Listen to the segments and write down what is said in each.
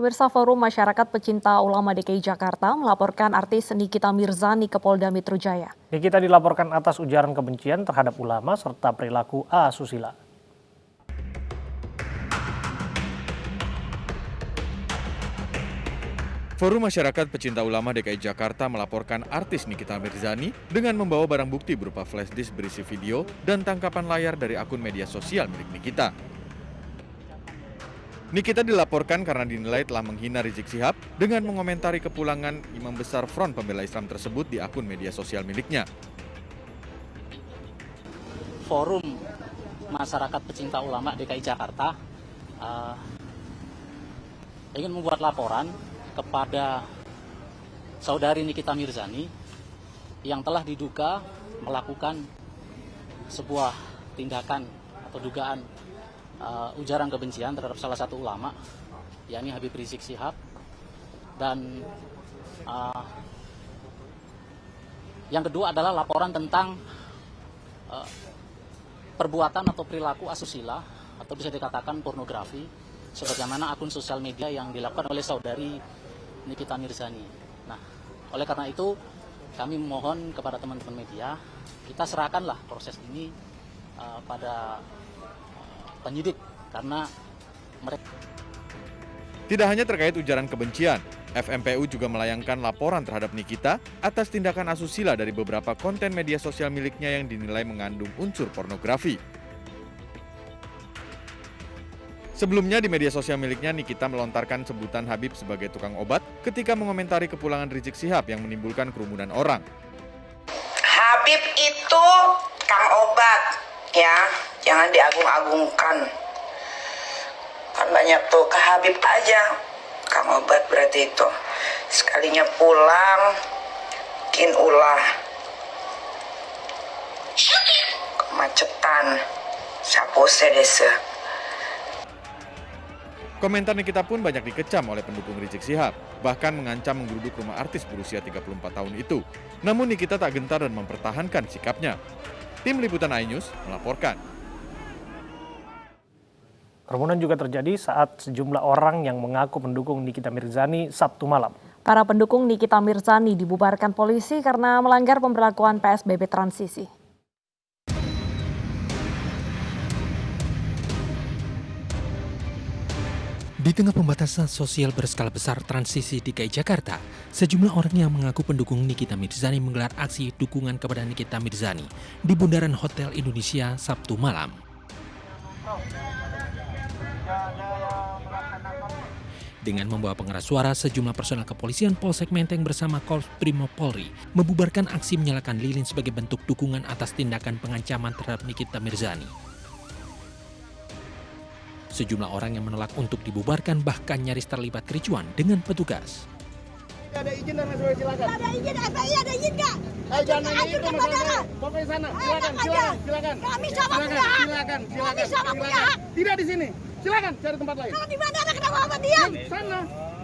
Pemirsa Forum Masyarakat Pecinta Ulama DKI Jakarta melaporkan artis Nikita Mirzani ke Polda Metro Jaya. Nikita dilaporkan atas ujaran kebencian terhadap ulama serta perilaku asusila. Forum Masyarakat Pecinta Ulama DKI Jakarta melaporkan artis Nikita Mirzani dengan membawa barang bukti berupa flash disk berisi video dan tangkapan layar dari akun media sosial milik Nikita. Nikita dilaporkan karena dinilai telah menghina Rizik Syihab dengan mengomentari kepulangan imam besar Front Pembela Islam tersebut di akun media sosial miliknya. Forum Masyarakat Pecinta Ulama DKI Jakarta ingin membuat laporan kepada saudari Nikita Mirzani yang telah diduga melakukan sebuah tindakan atau dugaan ujaran kebencian terhadap salah satu ulama, yakni Habib Rizik Syihab, dan yang kedua adalah laporan tentang perbuatan atau perilaku asusila atau bisa dikatakan pornografi, sebagaimana akun sosial media yang dilakukan oleh saudari Nikita Mirzani. Nah, oleh karena itu kami mohon kepada teman-teman media, kita serahkanlah proses ini pada penyidik, karena mereka. Tidak hanya terkait ujaran kebencian, FMPU juga melayangkan laporan terhadap Nikita atas tindakan asusila dari beberapa konten media sosial miliknya yang dinilai mengandung unsur pornografi. Sebelumnya di media sosial miliknya, Nikita melontarkan sebutan Habib sebagai tukang obat ketika mengomentari kepulangan Rizik Syihab yang menimbulkan kerumunan orang. Habib itu kang obat, ya, jangan diagung-agungkan. Kan banyak tuh ke Habib aja, kang obat berarti itu. Sekalinya pulang, bikin ulah. Kemacetan, sapo sedese. Komentar Nikita pun banyak dikecam oleh pendukung Rizik Syihab, bahkan mengancam menggeruduk rumah artis berusia 34 tahun itu. Namun Nikita tak gentar dan mempertahankan sikapnya. Tim Liputan iNews melaporkan. Kerumunan juga terjadi saat sejumlah orang yang mengaku pendukung Nikita Mirzani Sabtu malam. Para pendukung Nikita Mirzani dibubarkan polisi karena melanggar pemberlakuan PSBB transisi. Di tengah pembatasan sosial berskala besar transisi DKI Jakarta, sejumlah orang yang mengaku pendukung Nikita Mirzani menggelar aksi dukungan kepada Nikita Mirzani di Bundaran Hotel Indonesia Sabtu malam. Dengan membawa pengeras suara, sejumlah personel kepolisian Polsek Menteng bersama Korps Brimob Polri membubarkan aksi menyalakan lilin sebagai bentuk dukungan atas tindakan pengancaman terhadap Nikita Mirzani. Sejumlah orang yang menolak untuk dibubarkan bahkan nyaris terlibat kericuan dengan petugas. Ada izin dan lain silakan. Ada izin, FPI ada izin nggak? Jangan nanya itu masalahnya. Pokoknya sana, silakan. Kami sama punya hak. Kami sama punya hak. Tidak di sini. Silakan cari tempat lain. Kalau di mana ada kenapa Bapak diam? Sana.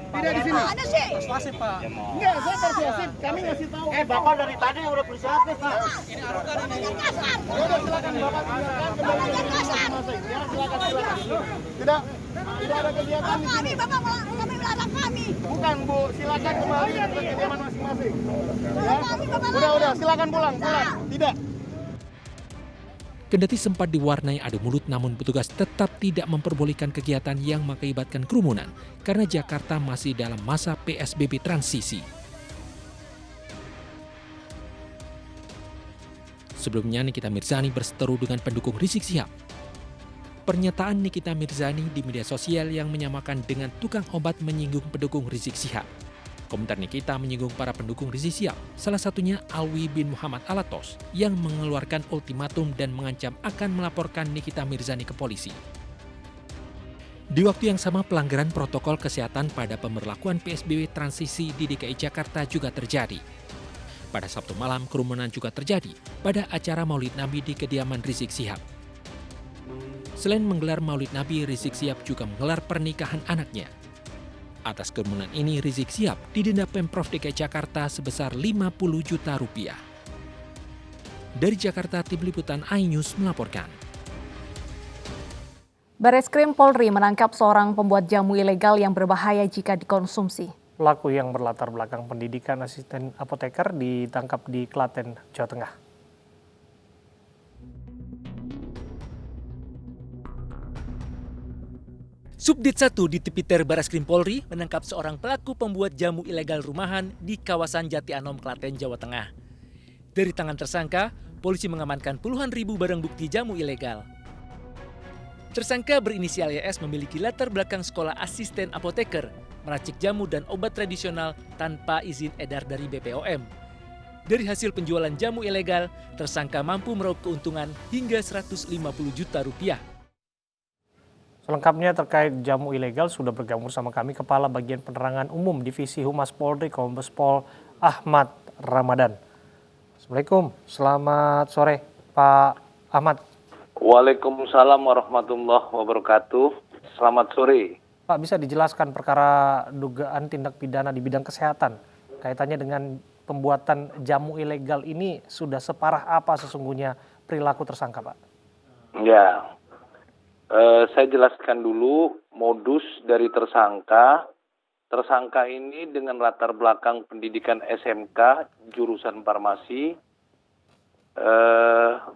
Tidak di sini. Ada sih. Persuasif, Pak. Enggak, saya persuasif. Kami ngasih tahu. Bapak dari tadi udah persuasif, Pak. Ini arugan ini. Kasar. Udah silakan Bapak tinggalkan. Bapak kasar. Ya, silakan. Tidak ada kegiatan di sini. Bapak melarang kami. Bukan, Bu. Silakan kembali ke kediaman masing-masing. Ya. Udah, silakan pulang. Tidak. Kendati sempat diwarnai adu mulut, namun petugas tetap tidak memperbolehkan kegiatan yang mengakibatkan kerumunan karena Jakarta masih dalam masa PSBB transisi. Sebelumnya Nikita Mirzani berseteru dengan pendukung Rizik Syihab. Pernyataan Nikita Mirzani di media sosial yang menyamakan dengan tukang obat menyinggung pendukung Rizik Syihab. Komentar Nikita menyinggung para pendukung Rizik Syihab, salah satunya Alwi bin Muhammad Alatos yang mengeluarkan ultimatum dan mengancam akan melaporkan Nikita Mirzani ke polisi. Di waktu yang sama, pelanggaran protokol kesehatan pada pemberlakuan PSBB transisi di DKI Jakarta juga terjadi. Pada Sabtu malam, kerumunan juga terjadi pada acara Maulid Nabi di kediaman Rizik Syihab. Selain menggelar Maulid Nabi, Rizik Syihab juga menggelar pernikahan anaknya. Atas kerumunan ini, Rizik Syihab didenda Pemprov DKI Jakarta sebesar 50 juta rupiah. Dari Jakarta, Tim Liputan iNews melaporkan. Bareskrim Polri menangkap seorang pembuat jamu ilegal yang berbahaya jika dikonsumsi. Pelaku yang berlatar belakang pendidikan asisten apoteker ditangkap di Klaten, Jawa Tengah. Subdit 1 di Tipiter Bareskrim Polri menangkap seorang pelaku pembuat jamu ilegal rumahan di kawasan Jati Anom, Klaten, Jawa Tengah. Dari tangan tersangka, polisi mengamankan puluhan ribu barang bukti jamu ilegal. Tersangka berinisial YS memiliki latar belakang sekolah asisten apoteker, meracik jamu dan obat tradisional tanpa izin edar dari BPOM. Dari hasil penjualan jamu ilegal, tersangka mampu meraup keuntungan hingga 150 juta rupiah. Selengkapnya terkait jamu ilegal sudah bergabung sama kami Kepala Bagian Penerangan Umum Divisi Humas Polri Kombes Pol Ahmad Ramadan. Assalamualaikum, selamat sore Pak Ahmad. Waalaikumsalam warahmatullahi wabarakatuh. Selamat sore. Pak, bisa dijelaskan perkara dugaan tindak pidana di bidang kesehatan kaitannya dengan pembuatan jamu ilegal ini sudah separah apa sesungguhnya perilaku tersangka, Pak? Ya, saya jelaskan dulu modus dari tersangka. Tersangka ini dengan latar belakang pendidikan SMK jurusan farmasi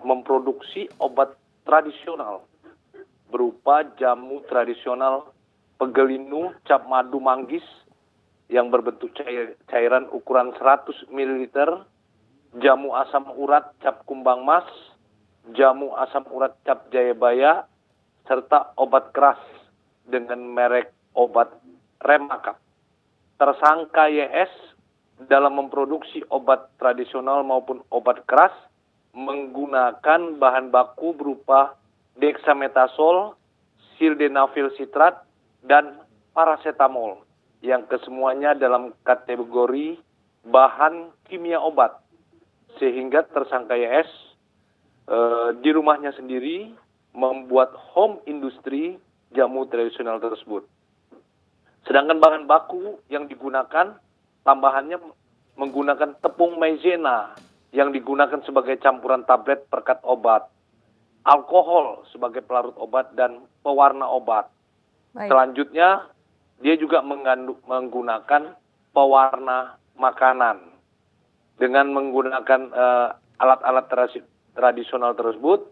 memproduksi obat tradisional berupa jamu tradisional pegelinu cap madu manggis yang berbentuk cairan ukuran 100 ml, jamu asam urat cap kumbang mas, jamu asam urat cap jayabaya, serta obat keras dengan merek obat Remakap. Tersangka YS dalam memproduksi obat tradisional maupun obat keras menggunakan bahan baku berupa dexamethasol, sildenafil sitrat, dan paracetamol yang kesemuanya dalam kategori bahan kimia obat. Sehingga tersangka YS di rumahnya sendiri membuat home industri jamu tradisional tersebut. Sedangkan bahan baku yang digunakan tambahannya menggunakan tepung maizena yang digunakan sebagai campuran tablet perkat obat, alkohol sebagai pelarut obat dan pewarna obat. Baik. Selanjutnya, dia juga menggunakan pewarna makanan dengan menggunakan alat-alat tradisional tersebut,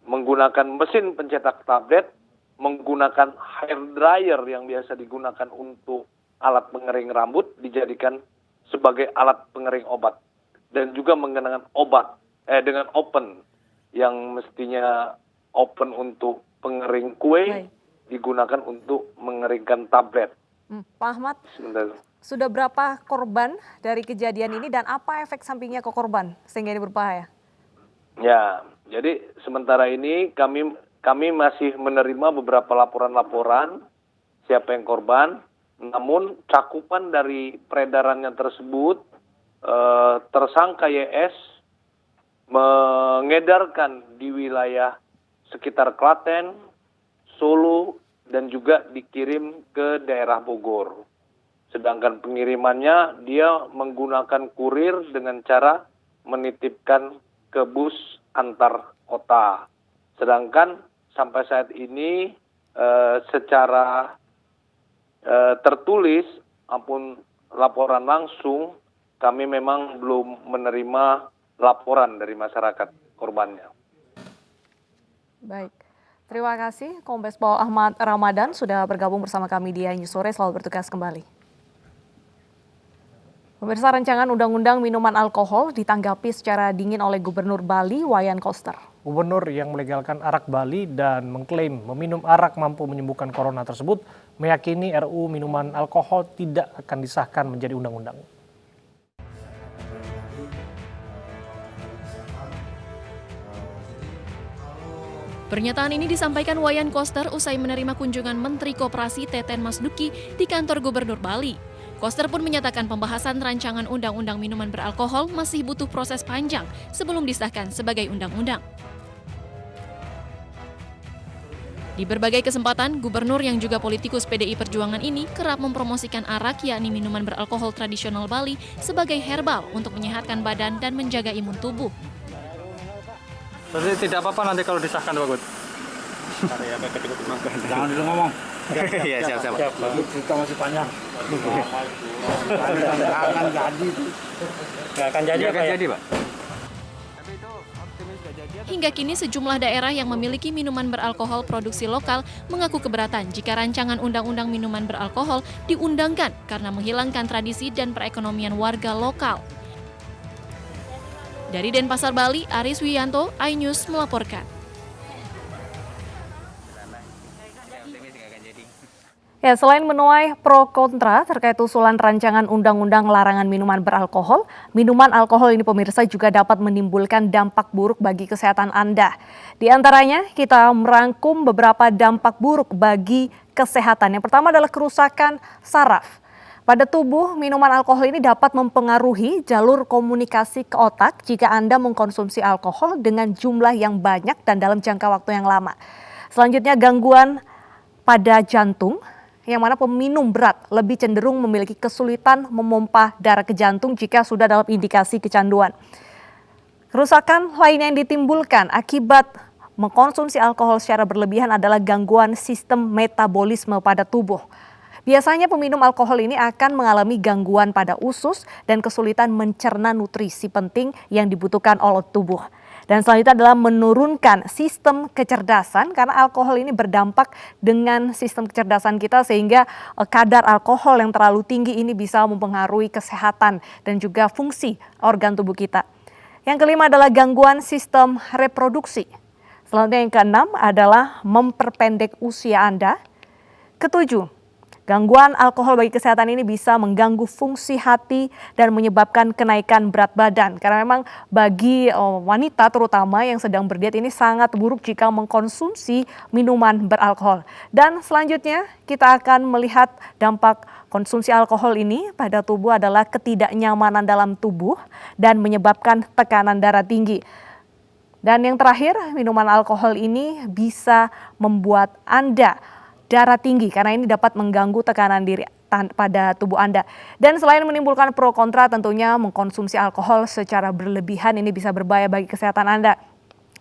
menggunakan mesin pencetak tablet, menggunakan hair dryer yang biasa digunakan untuk alat pengering rambut dijadikan sebagai alat pengering obat. Dan juga menggunakan obat dengan oven yang mestinya oven untuk pengering kue. Baik. Digunakan untuk mengeringkan tablet. Pak Ahmad, sebentar. Sudah berapa korban dari kejadian ini dan apa efek sampingnya ke korban sehingga ini berbahaya? Ya, jadi sementara ini kami masih menerima beberapa laporan-laporan siapa yang korban. Namun cakupan dari peredarannya tersebut, tersangka YS mengedarkan di wilayah sekitar Klaten, Solo, dan juga dikirim ke daerah Bogor. Sedangkan pengirimannya dia menggunakan kurir dengan cara menitipkan ke bus antar kota. Sedangkan sampai saat ini secara tertulis maupun laporan langsung kami memang belum menerima laporan dari masyarakat korbannya. Baik. Terima kasih Kombes Pol Ahmad Ramadan sudah bergabung bersama kami di News Sore. Selamat bertugas kembali. Pemirsa, rancangan Undang-Undang Minuman Alkohol ditanggapi secara dingin oleh Gubernur Bali, Wayan Koster. Gubernur yang melegalkan arak Bali dan mengklaim meminum arak mampu menyembuhkan corona tersebut meyakini RUU Minuman Alkohol tidak akan disahkan menjadi undang-undang. Pernyataan ini disampaikan Wayan Koster usai menerima kunjungan Menteri Koperasi Teten Mas Duki di kantor Gubernur Bali. Koster pun menyatakan pembahasan rancangan Undang-Undang Minuman Beralkohol masih butuh proses panjang sebelum disahkan sebagai undang-undang. Di berbagai kesempatan, gubernur yang juga politikus PDI Perjuangan ini kerap mempromosikan arak yakni minuman beralkohol tradisional Bali sebagai herbal untuk menyehatkan badan dan menjaga imun tubuh. Jadi tidak apa-apa nanti kalau disahkan, Pak Gut? Jangan dulu ngomong. Iya, siap. Cerita masih panjang. Nggak akan jadi. Nggak akan jadi, Pak? Hingga kini sejumlah daerah yang memiliki minuman beralkohol produksi lokal mengaku keberatan jika rancangan undang-undang minuman beralkohol diundangkan karena menghilangkan tradisi dan perekonomian warga lokal. Dari Denpasar, Bali, Aris Wiyanto, iNews melaporkan. Ya, selain menuai pro kontra terkait usulan rancangan undang-undang larangan minuman beralkohol, minuman alkohol ini pemirsa juga dapat menimbulkan dampak buruk bagi kesehatan Anda. Di antaranya, kita merangkum beberapa dampak buruk bagi kesehatan. Yang pertama adalah kerusakan saraf. Pada tubuh, minuman alkohol ini dapat mempengaruhi jalur komunikasi ke otak jika Anda mengkonsumsi alkohol dengan jumlah yang banyak dan dalam jangka waktu yang lama. Selanjutnya, gangguan pada jantung, yang mana peminum berat lebih cenderung memiliki kesulitan memompa darah ke jantung jika sudah dalam indikasi kecanduan. Kerusakan lainnya yang ditimbulkan akibat mengkonsumsi alkohol secara berlebihan adalah gangguan sistem metabolisme pada tubuh. Biasanya peminum alkohol ini akan mengalami gangguan pada usus dan kesulitan mencerna nutrisi penting yang dibutuhkan oleh tubuh. Dan selanjutnya adalah menurunkan sistem kecerdasan karena alkohol ini berdampak dengan sistem kecerdasan kita sehingga kadar alkohol yang terlalu tinggi ini bisa mempengaruhi kesehatan dan juga fungsi organ tubuh kita. Yang kelima adalah gangguan sistem reproduksi. Selanjutnya yang keenam adalah memperpendek usia Anda. Ketujuh, gangguan alkohol bagi kesehatan ini bisa mengganggu fungsi hati dan menyebabkan kenaikan berat badan. Karena memang bagi wanita terutama yang sedang berdiet ini sangat buruk jika mengkonsumsi minuman beralkohol. Dan selanjutnya kita akan melihat dampak konsumsi alkohol ini pada tubuh adalah ketidaknyamanan dalam tubuh dan menyebabkan tekanan darah tinggi. Dan yang terakhir, minuman alkohol ini bisa membuat Anda darah tinggi karena ini dapat mengganggu tekanan diri pada tubuh Anda. Dan selain menimbulkan pro kontra, tentunya mengkonsumsi alkohol secara berlebihan ini bisa berbahaya bagi kesehatan Anda.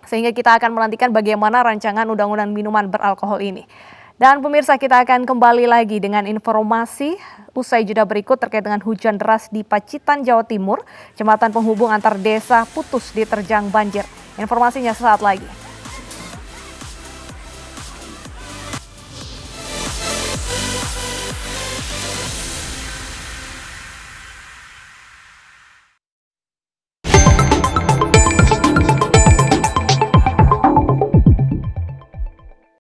Sehingga kita akan menantikan bagaimana rancangan undang-undang minuman beralkohol ini. Dan pemirsa, kita akan kembali lagi dengan informasi usai jeda berikut terkait dengan hujan deras di Pacitan, Jawa Timur. Jembatan penghubung antar desa putus diterjang banjir. Informasinya sesaat lagi.